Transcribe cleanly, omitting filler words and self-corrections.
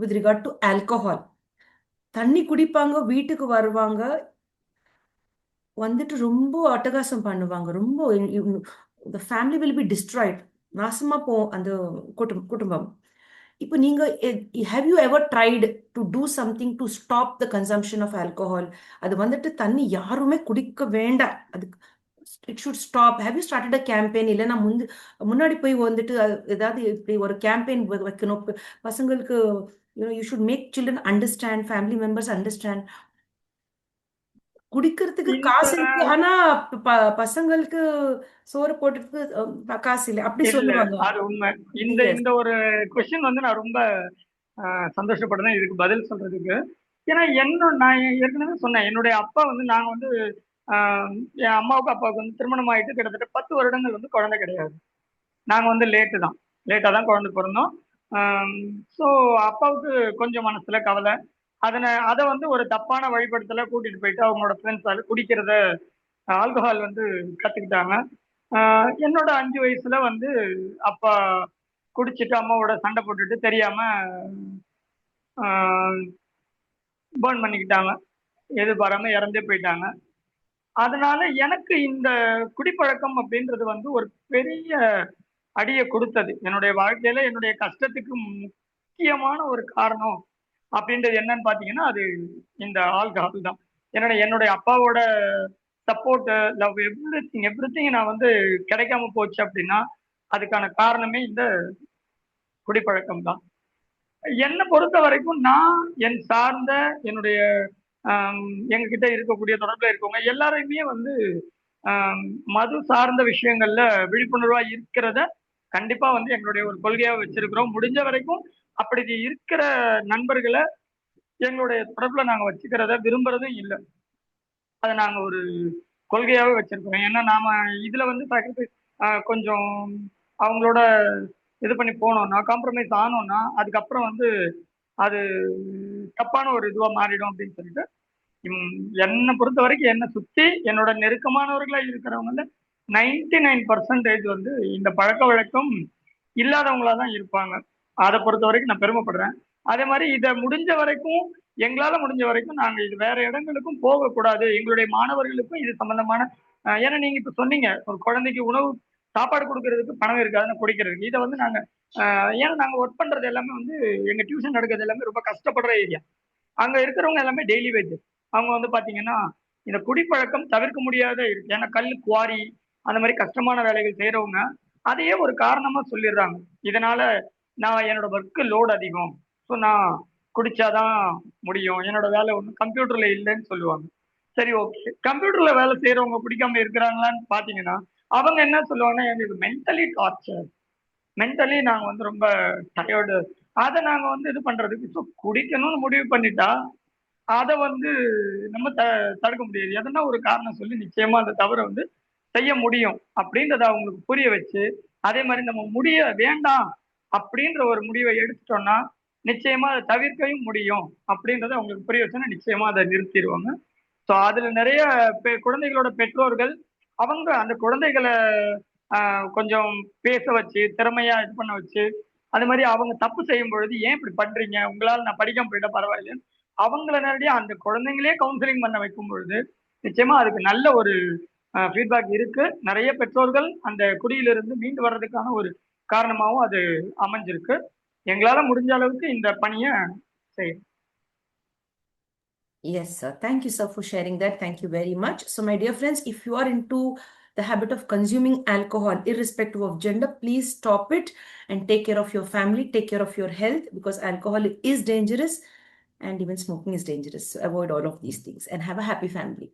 with regard to alcohol. தண்ணி குடிப்பாங்க, வீட்டுக்கு வருவாங்க, வந்துட்டு ரொம்ப அட்டகாசம் பண்ணுவாங்க. ரொம்ப the family will be destroyed. நாசமா போ அந்த குடும்பம். இப்போ நீங்க have you ever tried to do something to stop the consumption of alcohol? அது வந்துட்டு தண்ணி யாருமே குடிக்க வேண்டாம், அது it should stop. Have you started a campaign? இல்ல நான் முன்னாடி போய் வந்துட்டு ஏதாவது இப்படி ஒரு கேம்பெயின் வைக்கணும் பசங்களுக்கு. you should make children understand, family members understand. குடிக்கிறதுக்கு காசு இருக்கு, ஆனா பசங்களுக்கு சோறு போட்டுறதுக்கு காசு இல்லை, அப்படி இல்ல சொல்லுவாங்க. அது உண்மை. இந்த Yes. இந்த ஒரு கொஸ்டின் வந்து நான் ரொம்ப சந்தோஷப்படுறேன் இதுக்கு பதில் சொல்றதுக்கு. ஏன்னா நான் ஏற்கனவே சொன்னேன், என்னுடைய அப்பா வந்து நாங்க வந்து என் அம்மாவுக்கு அப்பாவுக்கு வந்து திருமணம் ஆயிட்டு கிட்டத்தட்ட 10 வருடங்கள் வந்து குழந்தை கிடையாது. நாங்க வந்து லேட்டா தான் குழந்தை பிறந்தோம். ஸோ அப்பாவுக்கு கொஞ்சம் மனசுல கவலை. அதை வந்து ஒரு தப்பான வழிபடுத்தல கூட்டிட்டு போயிட்டு அவங்களோட ஃப்ரெண்ட்ஸால குடிக்கிறத ஆல்கஹால் வந்து கத்துக்கிட்டாங்க. என்னோட 5 வயசுல வந்து அப்பா குடிச்சிட்டு அம்மாவோட சண்டை போட்டுட்டு தெரியாம பேர்ன் பண்ணிக்கிட்டாங்க, எதிர்பாராம இறந்தே போயிட்டாங்க. அதனால எனக்கு இந்த குடிப்பழக்கம் அப்படின்றது வந்து ஒரு பெரிய அடியை கொடுத்தது என்னுடைய வாழ்க்கையில. என்னுடைய கஷ்டத்துக்கு முக்கியமான ஒரு காரணம் அப்படின்றது என்னன்னு பாத்தீங்கன்னா அது இந்த ஆல்கஹால் தான். என்னுடைய அப்பாவோட சப்போர்ட், லவ், எவ்ரிதிங் நான் வந்து கிடைக்காம போச்சு அப்படின்னா அதுக்கான காரணமே இந்த குடிப்பழக்கம் தான். என்னை பொறுத்த வரைக்கும் நான் என் சார்ந்த என்னுடைய எங்ககிட்ட இருக்கக்கூடிய தொடர்புல இருக்கவங்க எல்லாரையுமே வந்து மது சார்ந்த விஷயங்கள்ல விழிப்புணர்வா இருக்கிறத கண்டிப்பா வந்து எங்களுடைய ஒரு கொள்கையா வச்சிருக்கிறோம். முடிஞ்ச வரைக்கும் அப்படி இருக்கிற நண்பர்களை எங்களுடைய தொடர்புல நாங்க வச்சுக்கிறத விரும்புறதும் இல்லை. அதை நாங்க ஒரு கொள்கையாவே வச்சிருக்கிறோம். ஏன்னா நாம இதுல வந்து கொஞ்சம் அவங்களோட இது பண்ணி போனோம்னா, காம்ப்ரமைஸ் ஆனோம்னா அதுக்கப்புறம் வந்து அது தப்பான ஒரு இதுவா மாறிடும் அப்படின்னு சொல்லிட்டு என்னை பொறுத்த வரைக்கும் என்னை சுத்தி என்னோட நெருக்கமானவர்களா இருக்கிறவங்க 99% வந்து இந்த பழக்க வழக்கம் இல்லாதவங்களா தான் இருப்பாங்க. அதை பொறுத்த வரைக்கும் நான் பெருமைப்படுறேன். அதே மாதிரி இதை முடிஞ்ச வரைக்கும் எங்களால முடிஞ்ச வரைக்கும் நாங்க இது வேற இடங்களுக்கும் போகக்கூடாது. எங்களுடைய மாணவர்களுக்கும் இது சம்பந்தமான ஏன்னா நீங்க இப்ப சொன்னீங்க ஒரு குழந்தைக்கு சாப்பாடு கொடுக்கறதுக்கு பணம் இருக்காதுன்னு குடிக்கிறதுக்கு. இதை வந்து நாங்க ஏன்னா நாங்க ஒர்க் பண்றது எல்லாமே வந்து எங்க டியூஷன் நடக்கிறது எல்லாமே ரொம்ப கஷ்டப்படுற ஏரியா. அங்க இருக்கிறவங்க எல்லாமே டெய்லி வேஜ். அவங்க வந்து பாத்தீங்கன்னா இந்த குடிப்பழக்கம் தவிர்க்க முடியாத இருக்கு. ஏன்னா கல் குவாரி அந்த மாதிரி கஷ்டமான வேலைகள் செய்யறவங்க அதையே ஒரு காரணமா சொல்லிடுறாங்க. இதனால நான் என்னோட ஒர்க்கு லோட் அதிகம், ஸோ நான் குடிச்சாதான் முடியும், என்னோட வேலை ஒன்றும் கம்ப்யூட்டர்ல இல்லைன்னு சொல்லுவாங்க. சரி, ஓகே, கம்ப்யூட்டர்ல வேலை செய்யறவங்க குடிக்காம இருக்கிறாங்களான்னு பாத்தீங்கன்னா அவங்க என்ன சொல்லுவாங்கன்னா எங்களுக்கு மென்டலி டார்ச்சர், மென்டலி நாங்க வந்து ரொம்ப டயர்டு, அதை நாங்க வந்து இது பண்றதுக்கு ஸோ குடிக்கணும்னு முடிவு பண்ணிட்டா அதை வந்து நம்ம தடுக்க முடியாது. எதனா ஒரு காரணம் சொல்லி நிச்சயமா அந்த தவறை வந்து செய்ய முடியும் அப்படின்றத அவங்களுக்கு புரிய வச்சு, அதே மாதிரி நம்ம முடிய வேண்டாம் அப்படின்ற ஒரு முடிவை எடுத்துட்டோம்னா நிச்சயமா அதை தவிர்க்கவும் முடியும் அப்படின்றத அவங்களுக்கு புரிய வச்சோன்னா நிச்சயமா அதை நிறுத்திடுவாங்க. ஸோ அதுல நிறைய குழந்தைகளோட பெற்றோர்கள் அவங்க அந்த குழந்தைகளை கொஞ்சம் பேச வச்சு திறமையா இது பண்ண வச்சு, அது மாதிரி அவங்க தப்பு செய்யும் பொழுது ஏன் இப்படி பண்றீங்க, உங்களால நான் படிக்காம போயிட்டா பரவாயில்ல, அவங்கள நேரடியா அந்த குழந்தைங்களே கவுன்சிலிங் பண்ண வைக்கும் பொழுது நிச்சயமா அதுக்கு நல்ல ஒரு ஃபீட்பேக் இருக்கு. நிறைய பெற்றோர்கள் அந்த குடியிலிருந்து மீண்டு வர்றதுக்கான ஒரு காரணமாகவும் அது அமைஞ்சிருக்கு. எங்களால முடிஞ்ச அளவுக்கு இந்த பணியை செய்யும். Yes, sir. Thank you, sir, for sharing that. Thank you very much. So, my dear friends, if you are into the habit of consuming alcohol, irrespective of gender, please stop it and take care of your family, take care of your health, because alcohol is dangerous and even smoking is dangerous. So, avoid all of these things and have a happy family.